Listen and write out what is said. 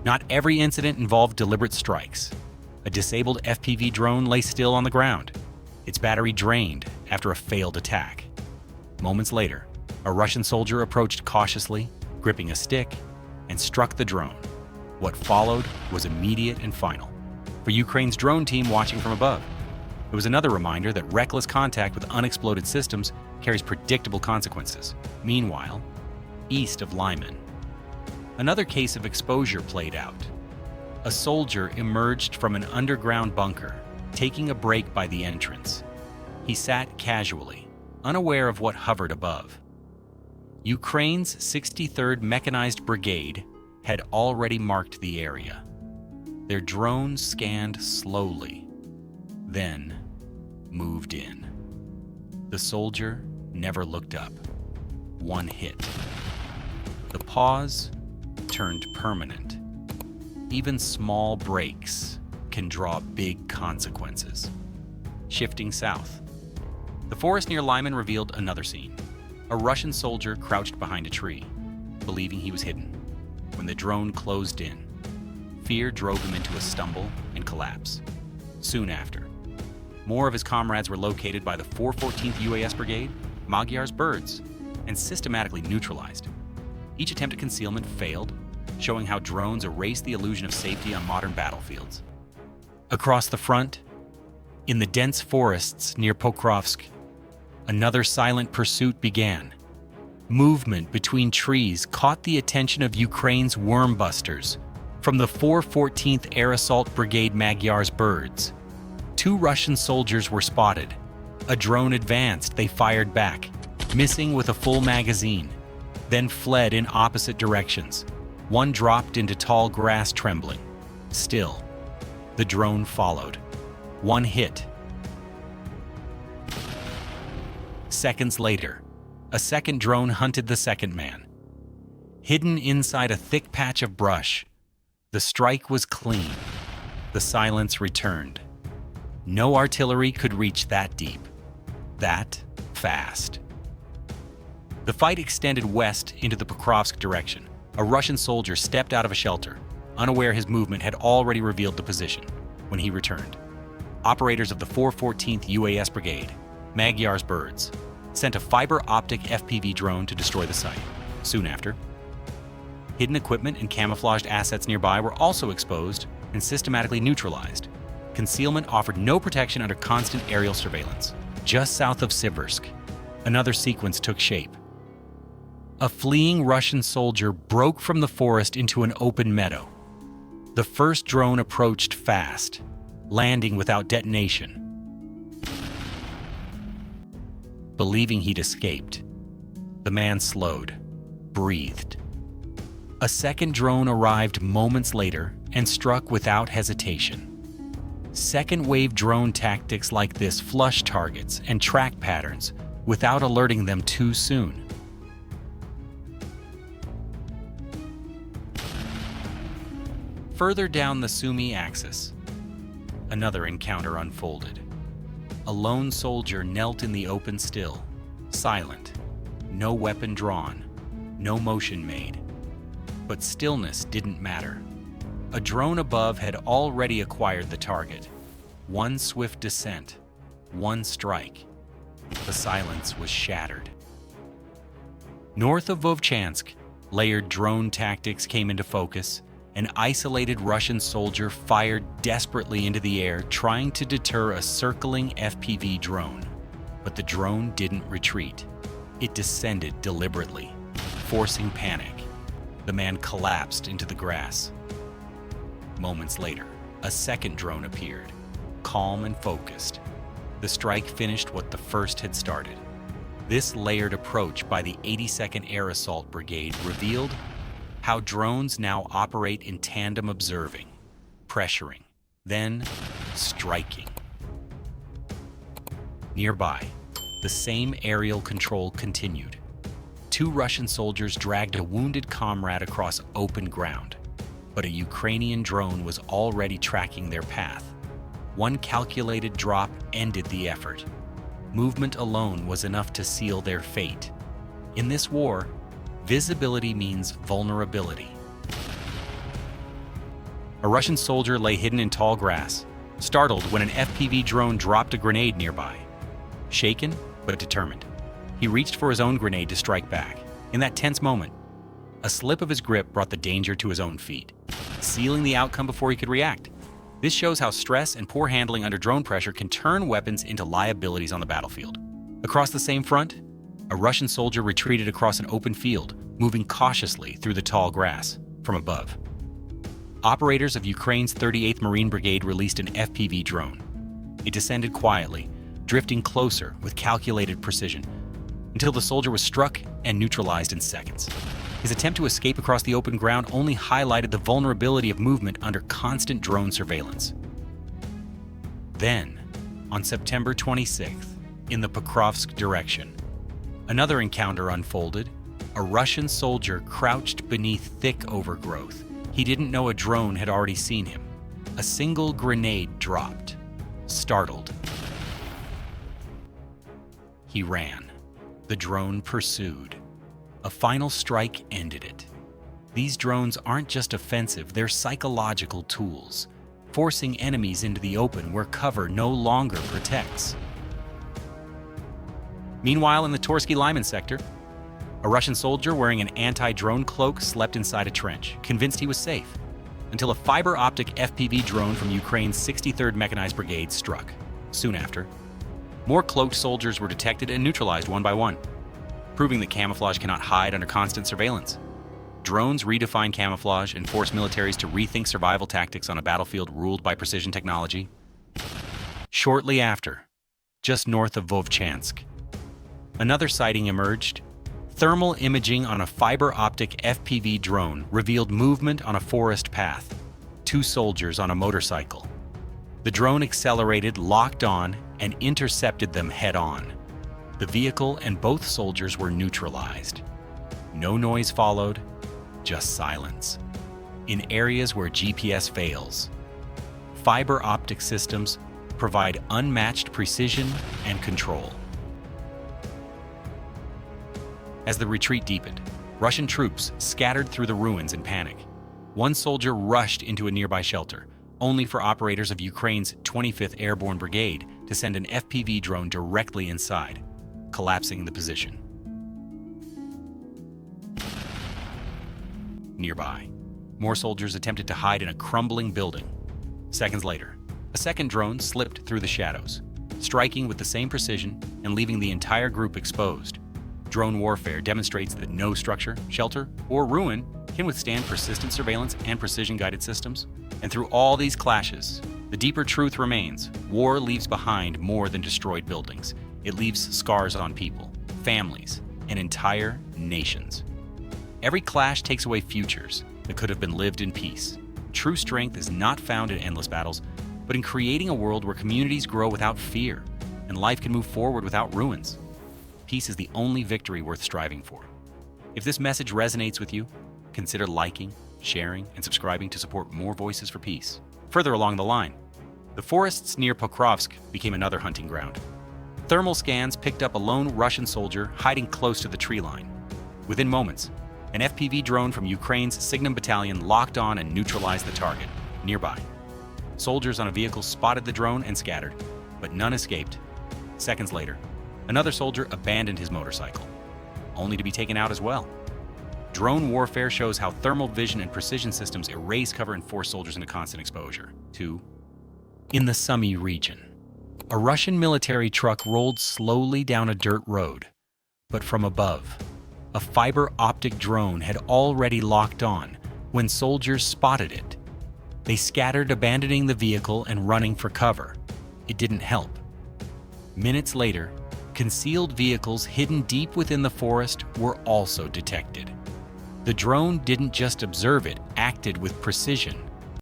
Not every incident involved deliberate strikes. A disabled FPV drone lay still on the ground, its battery drained after a failed attack. Moments later, a Russian soldier approached cautiously, gripping a stick, and struck the drone. What followed was immediate and final. For Ukraine's drone team watching from above, it was another reminder that reckless contact with unexploded systems carries predictable consequences. Meanwhile, east of Lyman, another case of exposure played out. A soldier emerged from an underground bunker, taking a break by the entrance. He sat casually, unaware of what hovered above. Ukraine's 63rd Mechanized Brigade had already marked the area. Their drone scanned slowly, then moved in. The soldier never looked up. One hit. The pause turned permanent. Even small breaks can draw big consequences. Shifting south, the forest near Lyman revealed another scene. A Russian soldier crouched behind a tree, believing he was hidden. When the drone closed in, fear drove him into a stumble and collapse. Soon after, more of his comrades were located by the 414th UAS Brigade, Magyar's birds, and systematically neutralized. Each attempt at concealment failed, showing how drones erase the illusion of safety on modern battlefields. Across the front, in the dense forests near Pokrovsk, another silent pursuit began. Movement between trees caught the attention of Ukraine's wormbusters from the 414th Air Assault Brigade Magyar's birds. Two Russian soldiers were spotted. A drone advanced, they fired back, missing with a full magazine, then fled in opposite directions. One dropped into tall grass trembling. Still, the drone followed. One hit. Seconds later, a second drone hunted the second man. Hidden inside a thick patch of brush, the strike was clean. The silence returned. No artillery could reach that deep, that fast. The fight extended west into the Pokrovsk direction. A Russian soldier stepped out of a shelter, unaware his movement had already revealed the position. When he returned, operators of the 414th UAS Brigade, Magyar's birds, sent a fiber-optic FPV drone to destroy the site. Soon after, hidden equipment and camouflaged assets nearby were also exposed and systematically neutralized. Concealment offered no protection under constant aerial surveillance. Just south of Siversk, another sequence took shape. A fleeing Russian soldier broke from the forest into an open meadow. The first drone approached fast, landing without detonation. Believing he'd escaped, the man slowed, breathed. A second drone arrived moments later and struck without hesitation. Second-wave drone tactics like this flush targets and track patterns without alerting them too soon. Further down the Sumy axis, another encounter unfolded. A lone soldier knelt in the open still, silent, no weapon drawn, no motion made. But stillness didn't matter. A drone above had already acquired the target. One swift descent, one strike. The silence was shattered. North of Vovchansk, layered drone tactics came into focus. An isolated Russian soldier fired desperately into the air, trying to deter a circling FPV drone. But the drone didn't retreat. It descended deliberately, forcing panic. The man collapsed into the grass. Moments later, a second drone appeared, calm and focused. The strike finished what the first had started. This layered approach by the 82nd Air Assault Brigade revealed how drones now operate in tandem, observing, pressuring, then striking. Nearby, the same aerial control continued. Two Russian soldiers dragged a wounded comrade across open ground, but a Ukrainian drone was already tracking their path. One calculated drop ended the effort. Movement alone was enough to seal their fate. In this war, visibility means vulnerability. A Russian soldier lay hidden in tall grass, startled when an FPV drone dropped a grenade nearby. Shaken, but determined, he reached for his own grenade to strike back. In that tense moment, a slip of his grip brought the danger to his own feet, sealing the outcome before he could react. This shows how stress and poor handling under drone pressure can turn weapons into liabilities on the battlefield. Across the same front, a Russian soldier retreated across an open field, moving cautiously through the tall grass from above. Operators of Ukraine's 38th Marine Brigade released an FPV drone. It descended quietly, drifting closer with calculated precision, until the soldier was struck and neutralized in seconds. His attempt to escape across the open ground only highlighted the vulnerability of movement under constant drone surveillance. Then, on September 26th, in the Pokrovsk direction, another encounter unfolded. A Russian soldier crouched beneath thick overgrowth. He didn't know a drone had already seen him. A single grenade dropped. Startled, he ran. The drone pursued. A final strike ended it. These drones aren't just offensive, they're psychological tools, forcing enemies into the open where cover no longer protects. Meanwhile, in the Torsky-Lyman sector, a Russian soldier wearing an anti-drone cloak slept inside a trench, convinced he was safe, until a fiber-optic FPV drone from Ukraine's 63rd Mechanized Brigade struck. Soon after, more cloaked soldiers were detected and neutralized one by one, proving that camouflage cannot hide under constant surveillance. Drones redefine camouflage and force militaries to rethink survival tactics on a battlefield ruled by precision technology. Shortly after, just north of Vovchansk, another sighting emerged. Thermal imaging on a fiber-optic FPV drone revealed movement on a forest path. Two soldiers on a motorcycle. The drone accelerated, locked on, and intercepted them head-on. The vehicle and both soldiers were neutralized. No noise followed, just silence. In areas where GPS fails, fiber-optic systems provide unmatched precision and control. As the retreat deepened, Russian troops scattered through the ruins in panic. One soldier rushed into a nearby shelter, only for operators of Ukraine's 25th Airborne Brigade to send an FPV drone directly inside, collapsing the position. Nearby, more soldiers attempted to hide in a crumbling building. Seconds later, a second drone slipped through the shadows, striking with the same precision and leaving the entire group exposed. Drone warfare demonstrates that no structure, shelter, or ruin can withstand persistent surveillance and precision-guided systems. And through all these clashes, the deeper truth remains: war leaves behind more than destroyed buildings. It leaves scars on people, families, and entire nations. Every clash takes away futures that could have been lived in peace. True strength is not found in endless battles, but in creating a world where communities grow without fear and life can move forward without ruins. Peace is the only victory worth striving for. If this message resonates with you, consider liking, sharing, and subscribing to support more voices for peace. Further along the line, the forests near Pokrovsk became another hunting ground. Thermal scans picked up a lone Russian soldier hiding close to the tree line. Within moments, an FPV drone from Ukraine's Signum Battalion locked on and neutralized the target. Nearby, soldiers on a vehicle spotted the drone and scattered, but none escaped. Seconds later, another soldier abandoned his motorcycle, only to be taken out as well. Drone warfare shows how thermal vision and precision systems erase cover and force soldiers into constant exposure. 2. In the Sumy region, a Russian military truck rolled slowly down a dirt road, but from above, a fiber-optic drone had already locked on when soldiers spotted it. They scattered, abandoning the vehicle and running for cover. It didn't help. Minutes later, concealed vehicles hidden deep within the forest were also detected. The drone didn't just observe it, acted with precision.